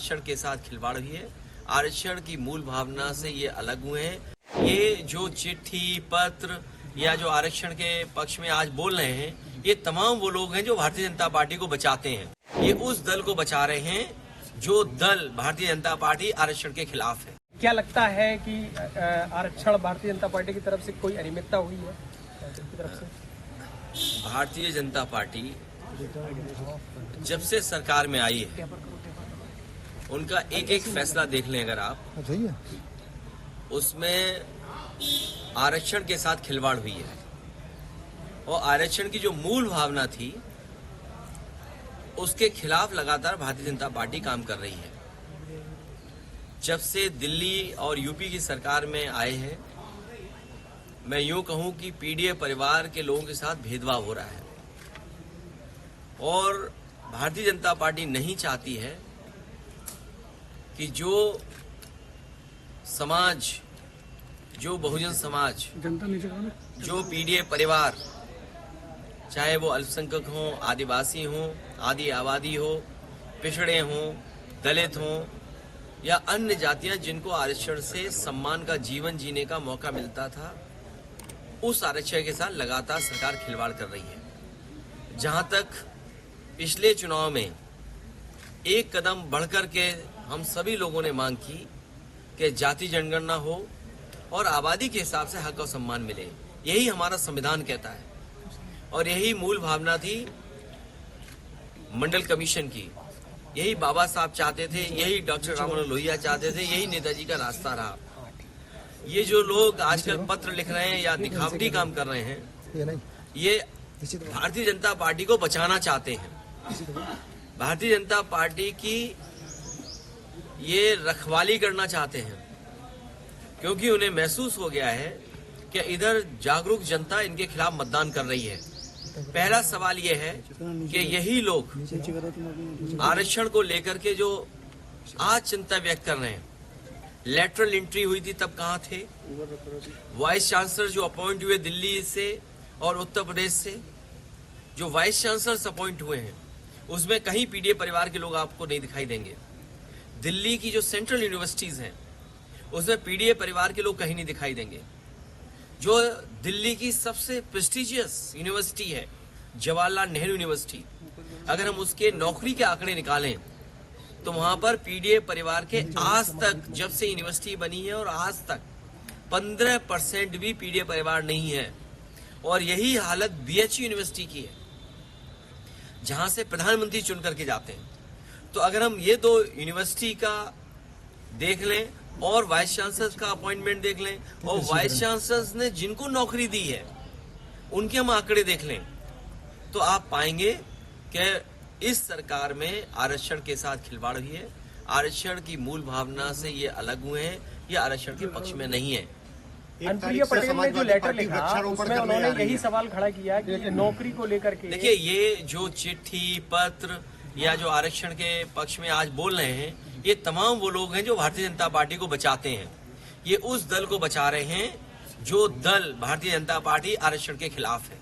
आरक्षण के साथ खिलवाड़ हुई है। आरक्षण की मूल भावना से ये अलग हुए हैं। ये जो चिट्ठी पत्र या जो आरक्षण के पक्ष में आज बोल रहे हैं, ये तमाम वो लोग हैं जो भारतीय जनता पार्टी को बचाते हैं। ये उस दल को बचा रहे हैं जो दल भारतीय जनता पार्टी आरक्षण के खिलाफ है। क्या लगता है कि आरक्षण भारतीय जनता पार्टी की तरफ से कोई अनियमितता हुई है की तरफ से? भारतीय जनता पार्टी जब से सरकार में आई है, उनका एक एक फैसला देख लें अगर आप, उसमें आरक्षण के साथ खिलवाड़ हुई है। और आरक्षण की जो मूल भावना थी, उसके खिलाफ लगातार भारतीय जनता पार्टी काम कर रही है। जब से दिल्ली और यूपी की सरकार में आए हैं, मैं यूं कहूं कि पीडीए परिवार के लोगों के साथ भेदभाव हो रहा है। और भारतीय जनता पार्टी नहीं चाहती है कि जो समाज, जो बहुजन समाज, जो पीडीए परिवार, चाहे वो अल्पसंख्यक हों, आदिवासी हों, आदि आबादी हो, पिछड़े हों, दलित हों या अन्य जातियां जिनको आरक्षण से सम्मान का जीवन जीने का मौका मिलता था, उस आरक्षण के साथ लगातार सरकार खिलवाड़ कर रही है। जहां तक पिछले चुनाव में एक कदम बढ़कर के हम सभी लोगों ने मांग की कि जाति जनगणना हो और आबादी के हिसाब से हक और सम्मान मिले, यही हमारा संविधान कहता है। और यही मूल भावना थी मंडल कमीशन की, यही बाबा साहब चाहते थे, यही डॉक्टर राम मनोहर लोहिया चाहते थे, यही नेताजी का रास्ता रहा। ये जो लोग आजकल पत्र लिख रहे हैं या दिखावटी काम कर रहे हैं, ये भारतीय जनता पार्टी को बचाना चाहते हैं। भारतीय जनता पार्टी की ये रखवाली करना चाहते हैं, क्योंकि उन्हें महसूस हो गया है कि इधर जागरूक जनता इनके खिलाफ मतदान कर रही है। पहला सवाल यह है कि यही लोग आरक्षण को लेकर के जो आज चिंता व्यक्त कर रहे हैं, लेटरल एंट्री हुई थी तब कहां थे? वाइस चांसलर जो अपॉइंट हुए दिल्ली से और उत्तर प्रदेश से, जो वाइस चांसलर अपॉइंट हुए हैं, उसमें कहीं पीडीए परिवार के लोग आपको नहीं दिखाई देंगे। दिल्ली की जो सेंट्रल यूनिवर्सिटीज हैं, उसमें पीडीए परिवार के लोग कहीं नहीं दिखाई देंगे। जो दिल्ली की सबसे प्रेस्टिजियस यूनिवर्सिटी है, जवाहरलाल नेहरू यूनिवर्सिटी, अगर हम उसके नौकरी के आंकड़े निकालें तो वहां पर पीडीए परिवार के आज तक, जब से यूनिवर्सिटी बनी है और आज तक 15% भी पीडीए परिवार नहीं है। और यही हालत बीएचयू यूनिवर्सिटी की है, जहां से प्रधानमंत्री चुन करके जाते हैं। तो अगर हम ये दो यूनिवर्सिटी का देख लें और वाइस चांसलर का अपॉइंटमेंट देख लें और वाइस चांसलर ने जिनको नौकरी दी है उनके हम आंकड़े देख लें, तो आप पाएंगे कि इस सरकार में आरक्षण के साथ खिलवाड़ हुई है। आरक्षण की मूल भावना से ये अलग हुए हैं, ये आरक्षण के पक्ष में नहीं है। अनुप्रिया पटेल ने जो लेटर लिखा, उसमें उन्होंने यही सवाल खड़ा किया कि नौकरी को लेकर के। देखिए, ये जो चिट्ठी पत्र या जो आरक्षण के पक्ष में आज बोल रहे हैं, ये तमाम वो लोग हैं जो भारतीय जनता पार्टी को बचाते हैं। ये उस दल को बचा रहे हैं जो दल भारतीय जनता पार्टी आरक्षण के खिलाफ है।